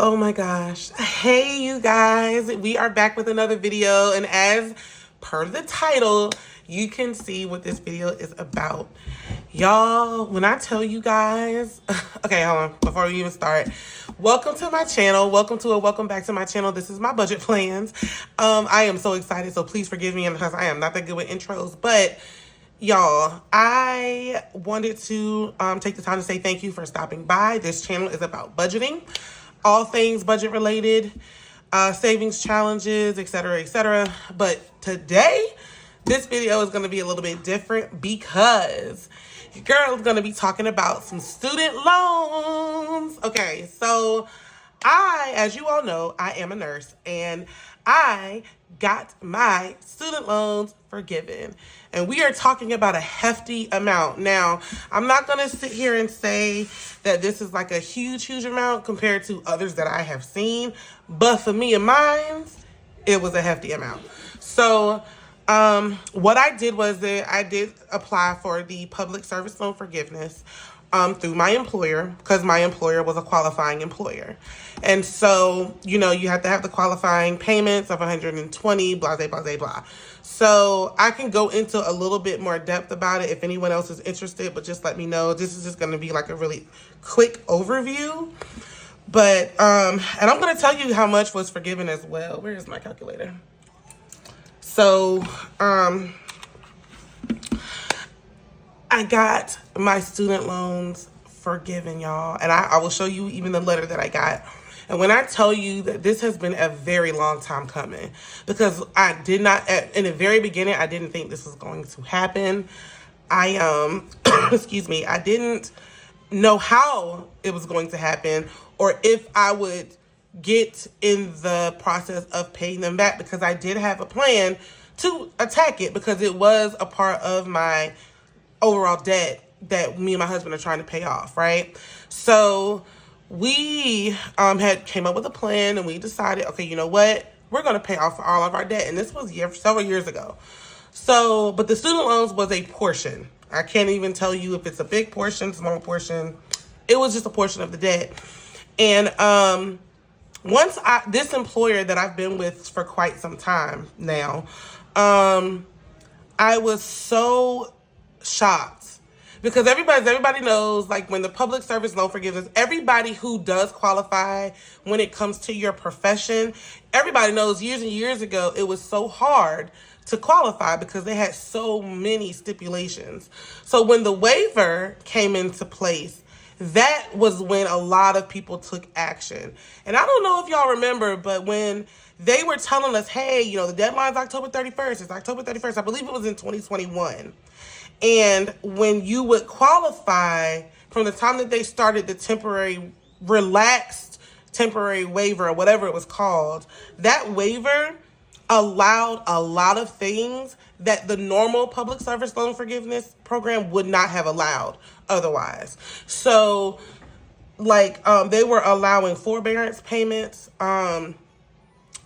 Oh my gosh. Hey, you guys. We are back with another video. And as per the title, you can see what this video is about. Y'all, when I tell you guys, okay, hold on. Before we even start, welcome to my channel. Welcome back to my channel. This is my budget plans. I am so excited. So please forgive me because I am not that good with intros, but y'all, I wanted to take the time to say thank you for stopping by. This channel is about budgeting, all things budget related, savings challenges, etc., etc. But today, this video is going to be a little bit different because your girl is going to be talking about some student loans. Okay, so as you all know, I am a nurse and I got my student loans forgiven. And we are talking about a hefty amount. Now, I'm not going to sit here and say that this is like a huge amount compared to others that I have seen. But for me and mine, it was a hefty amount. So what I did was that I did apply for the public service loan forgiveness through my employer because my employer was a qualifying employer. And so, you have to have the qualifying payments of 120, blah, blah, blah, blah. So I can go into a little bit more depth about it if anyone else is interested, but just let me know. This is just going to be like a really quick overview. But, and I'm going to tell you how much was forgiven as well. Where is my calculator? So, I got my student loans forgiven, y'all. And I will show you even the letter that I got. And when I tell you that this has been a very long time coming, because I did not, in the very beginning, I didn't think this was going to happen. Excuse me, I didn't know how it was going to happen or if I would get in the process of paying them back, because I did have a plan to attack it because it was a part of my overall debt that me and my husband are trying to pay off, right? So we had came up with a plan and we decided, okay, you know what? We're going to pay off all of our debt. And this was several years ago. So, but the student loans was a portion. I can't even tell you if it's a big portion, small portion. It was just a portion of the debt. And this employer that I've been with for quite some time now, I was so shocked because everybody knows, like, when the public service loan forgiveness, everybody who does qualify when it comes to your profession, everybody knows years and years ago it was so hard to qualify because they had so many stipulations. So when the waiver came into place, that was when a lot of people took action. And I don't know if y'all remember, but when they were telling us, hey, the deadline's October 31st. It's October 31st. I believe it was in 2021. And when you would qualify from the time that they started the relaxed temporary waiver or whatever it was called, that waiver allowed a lot of things that the normal public service loan forgiveness program would not have allowed otherwise. So, like, they were allowing forbearance payments.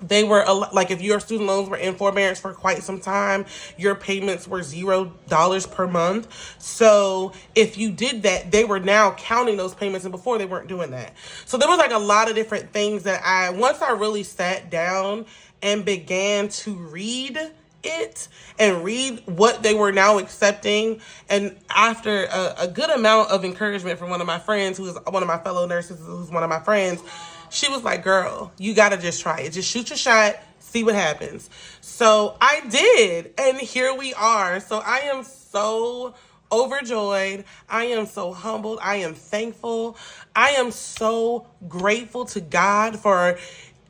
They were, like, if your student loans were in forbearance for quite some time, your payments were $0 per month. So if you did that, they were now counting those payments, and before they weren't doing that. So there was like a lot of different things that once I really sat down and began to read it and read what they were now accepting, and after a good amount of encouragement from one of my friends, who is one of my fellow nurses, who's one of my friends, she was like, girl, you got to just try it. Just shoot your shot, see what happens. So I did, and here we are. So I am so overjoyed. I am so humbled. I am thankful. I am so grateful to God for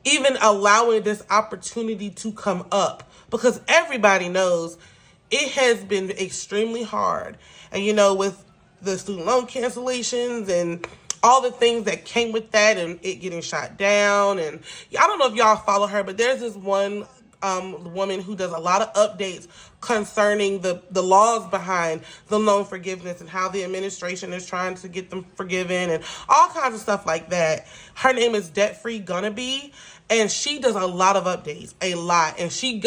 even allowing this opportunity to come up, because everybody knows it has been extremely hard. And, with the student loan cancellations and all the things that came with that and it getting shot down. And I don't know if y'all follow her, but there's this one woman who does a lot of updates concerning the laws behind the loan forgiveness and how the administration is trying to get them forgiven and all kinds of stuff like that. Her name is Debt Free Gonna Be, and she does a lot of updates, a lot. And she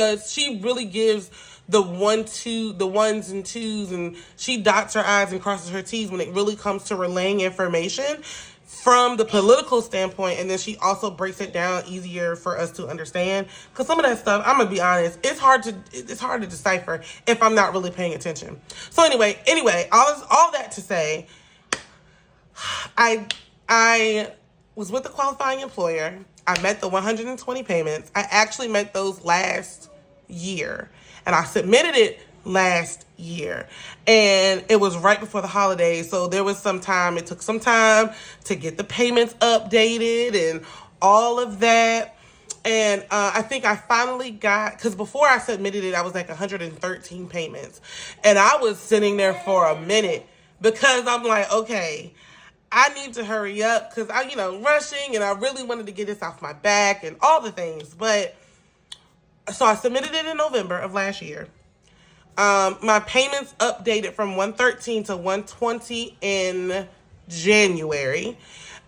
really gives the ones and twos, and she dots her I's and crosses her T's when it really comes to relaying information. from the political standpoint, and then she also breaks it down easier for us to understand. Because some of that stuff, I'm gonna be honest, it's hard to decipher if I'm not really paying attention. So anyway, all that to say, I was with the qualifying employer. I met the 120 payments. I actually met those last year, and I submitted it last year, and it was right before the holidays, so there was some time. It took some time to get the payments updated and all of that. And I think I finally got, because before I submitted it, I was like 113 payments, and I was sitting there for a minute because I'm like, okay, I need to hurry up because I, rushing, and I really wanted to get this off my back and all the things. But so I submitted it in November of last year. My payments updated from 113 to 120 in January,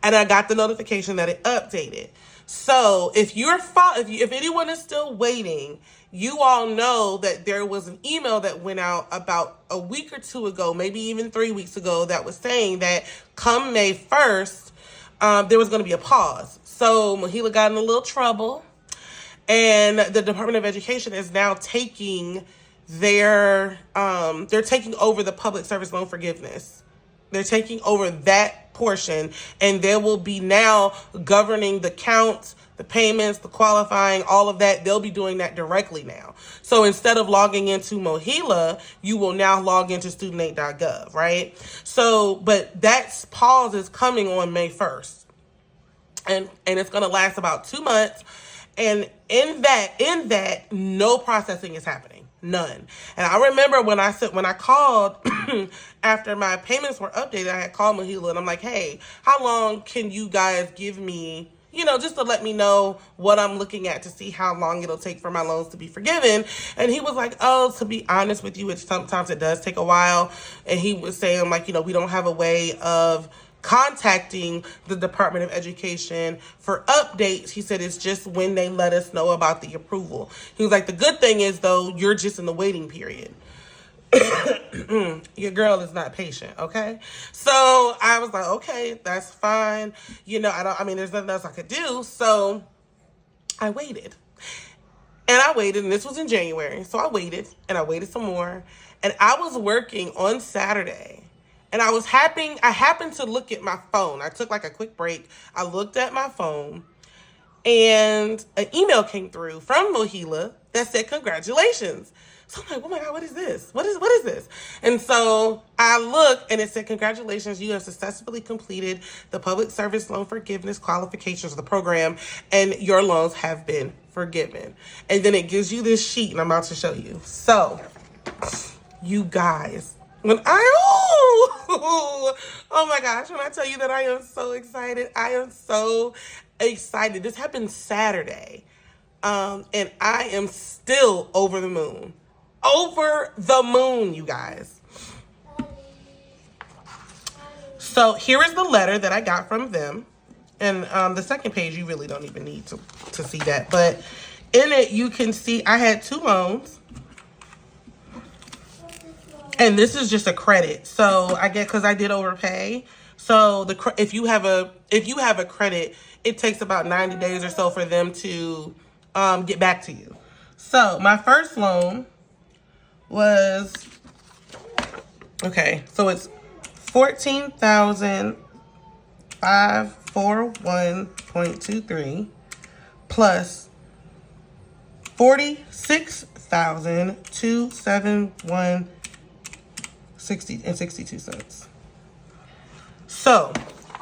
and I got the notification that it updated. So if anyone is still waiting, you all know that there was an email that went out about a week or two ago, maybe even 3 weeks ago, that was saying that come May 1st, there was going to be a pause. So MOHELA got in a little trouble, and the Department of Education is now taking they're taking over the public service loan forgiveness. They're taking over that portion, and they will be now governing the counts, the payments, the qualifying, all of that. They'll be doing that directly now. So instead of logging into MOHELA, you will now log into studentaid.gov, right? So, but that pause is coming on May 1st. And it's going to last about 2 months. And in that, no processing is happening. None. And I remember when I called after my payments were updated, I had called MOHELA, and I'm like, hey, how long can you guys give me, just to let me know what I'm looking at to see how long it'll take for my loans to be forgiven. And he was like, oh, to be honest with you, sometimes it does take a while. And he was saying, like, we don't have a way of contacting the Department of Education for updates. He said it's just when they let us know about the approval. He was like, the good thing is, though, you're just in the waiting period. Your girl is not patient, okay? So I was like, okay, that's fine. There's nothing else I could do. So I waited. And this was in January. So I waited, and I waited some more. And I was working on Saturday. And I happened to look at my phone. I took like a quick break. I looked at my phone, and an email came through from MOHELA that said, congratulations. So I'm like, oh my God, what is this? What is this? And so I looked, and it said, congratulations, you have successfully completed the public service loan forgiveness qualifications of the program, and your loans have been forgiven. And then it gives you this sheet, and I'm about to show you. So, you guys, oh my gosh, when I tell you that I am so excited, This happened Saturday. And I am still over the moon. Over the moon, you guys. So here is the letter that I got from them. And the second page, you really don't even need to see that. But in it, you can see I had 2 loans. And this is just a credit. So I get, because I did overpay. So if you have a credit, it takes about 90 days or so for them to get back to you. So my first loan was, okay, so it's $14,541.23 plus $46,271.62. So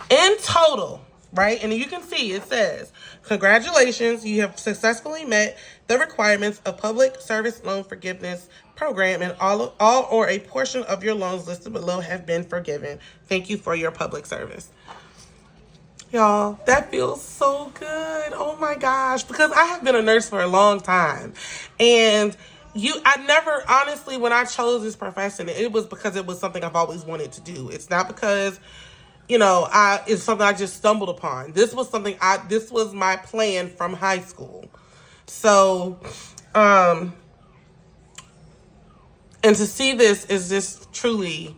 in total, right? And you can see it says, congratulations, you have successfully met the requirements of public service loan forgiveness program, and all or a portion of your loans listed below have been forgiven. Thank you for your public service. Y'all, that feels so good. Oh my gosh, because I have been a nurse for a long time. And I never, honestly, when I chose this profession, it was because it was something I've always wanted to do. It's not because, it's something I just stumbled upon. This was my plan from high school. So, and to see this is just truly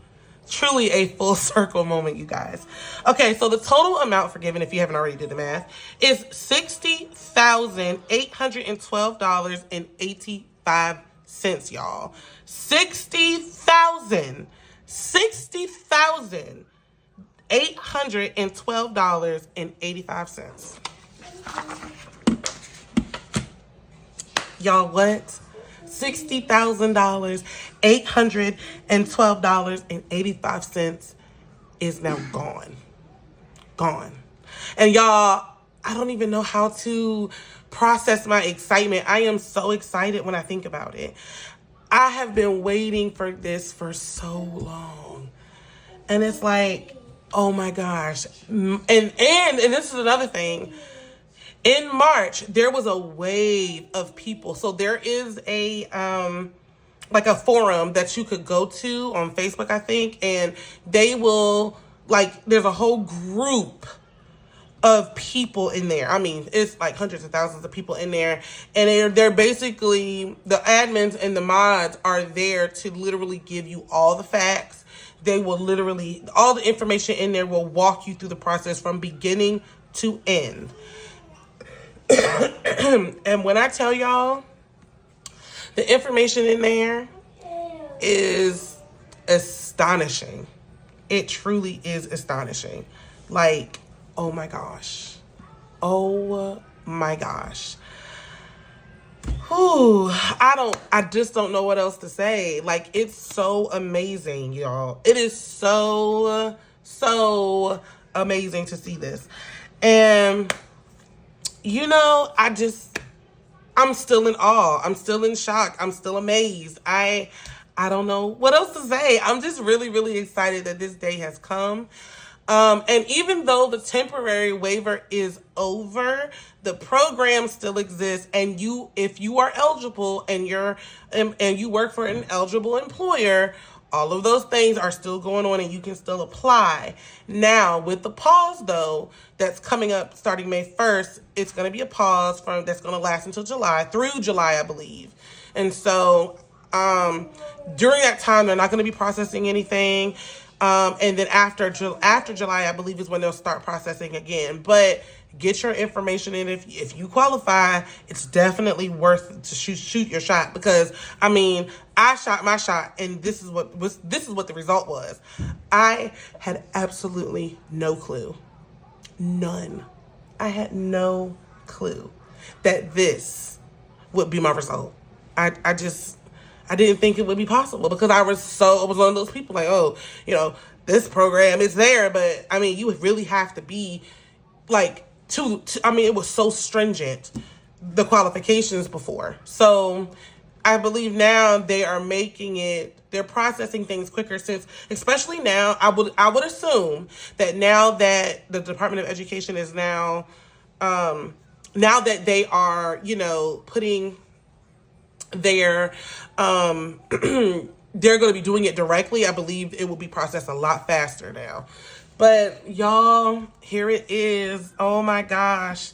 Truly a full circle moment, you guys. Okay, so the total amount forgiven, if you haven't already did the math, is $60,812.85, y'all. $60,812.85. Y'all, what? $60,000, $812.85 is now gone. Gone. And y'all, I don't even know how to process my excitement. I am so excited when I think about it. I have been waiting for this for so long. And it's like, oh my gosh. And this is another thing. In March, there was a wave of people. So there is a like a forum that you could go to on Facebook, I think, and they will, like, there's a whole group of people in there. I mean, it's like hundreds of thousands of people in there, and they're basically, the admins and the mods are there to literally give you all the facts. They will literally, all the information in there will walk you through the process from beginning to end. And when I tell y'all, the information in there is astonishing. It truly is astonishing. Like, oh my gosh. Oh my gosh. Whew, I just don't know what else to say. Like, it's so amazing, y'all. It is so amazing to see this. And, you know, I'm still in awe. I'm still in shock. I'm still amazed. I don't know what else to say. I'm just really excited that this day has come. And even though the temporary waiver is over, the program still exists. And if you are eligible and you work for an eligible employer, all of those things are still going on and you can still apply. Now, with the pause, though, that's coming up starting May 1st, it's going to be a pause that's going to last until through July, I believe. And so during that time, they're not going to be processing anything. And then after July, I believe, is when they'll start processing again. But get your information in. If you qualify, it's definitely worth to shoot your shot, because I mean, I shot my shot, and this is what the result was. I had absolutely no clue. None. I had no clue that this would be my result. I didn't think it would be possible, because I was one of those people like, oh, you know, this program is there, but I mean, you really have to be like, I mean, it was so stringent, the qualifications before. So I believe now they're processing things quicker, since, especially now, I would assume that now that the Department of Education is now that they are, you know, putting their, they're going to be doing it directly, I believe it will be processed a lot faster now. But y'all, here it is. Oh my gosh.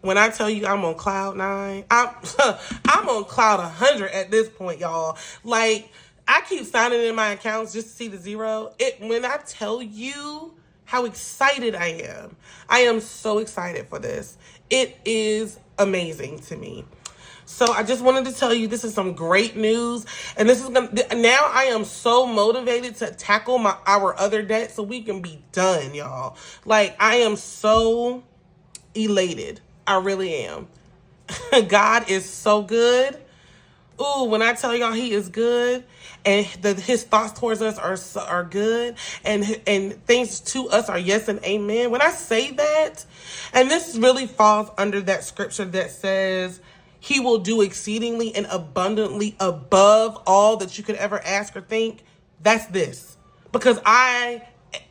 When I tell you I'm on cloud 9, I'm on cloud 100 at this point, y'all. Like, I keep signing in my accounts just to see the zero. When I tell you how excited I am so excited for this. It is amazing to me. So I just wanted to tell you, this is some great news, and now I am so motivated to tackle our other debt so we can be done, y'all. Like, I am so elated. I really am. God is so good. Ooh, when I tell y'all he is good, and his thoughts towards us are good, and things to us are yes and amen. When I say that, and this really falls under that scripture that says, he will do exceedingly and abundantly above all that you could ever ask or think. That's this. Because my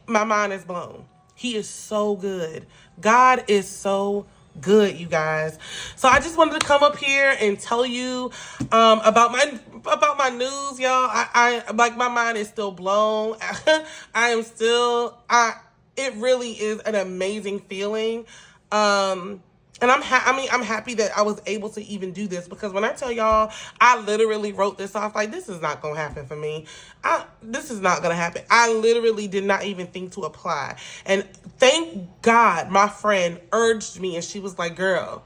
mind is blown. He is so good. God is so good, you guys. So I just wanted to come up here and tell you about my news, y'all. I like, my mind is still blown. It really is an amazing feeling. And I'm happy that I was able to even do this, because when I tell y'all, I literally wrote this off like, this is not going to happen for me. This is not going to happen. I literally did not even think to apply. And thank God my friend urged me, and she was like, girl,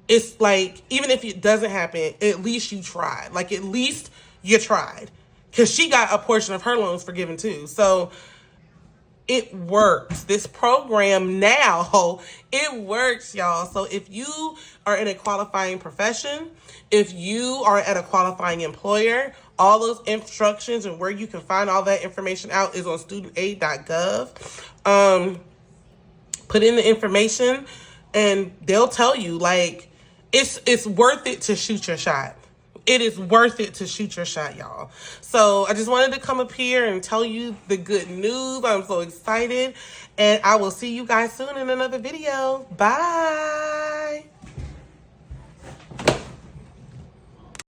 it's like, even if it doesn't happen, at least you tried. Like, at least you tried. Because she got a portion of her loans forgiven too. So it works. This program now, it works, y'all. So if you are in a qualifying profession, if you are at a qualifying employer, all those instructions and where you can find all that information out is on studentaid.gov. Put in the information and they'll tell you, like, it's worth it to shoot your shot. It is worth it to shoot your shot, y'all. So I just wanted to come up here and tell you the good news. I'm so excited. And I will see you guys soon in another video. Bye.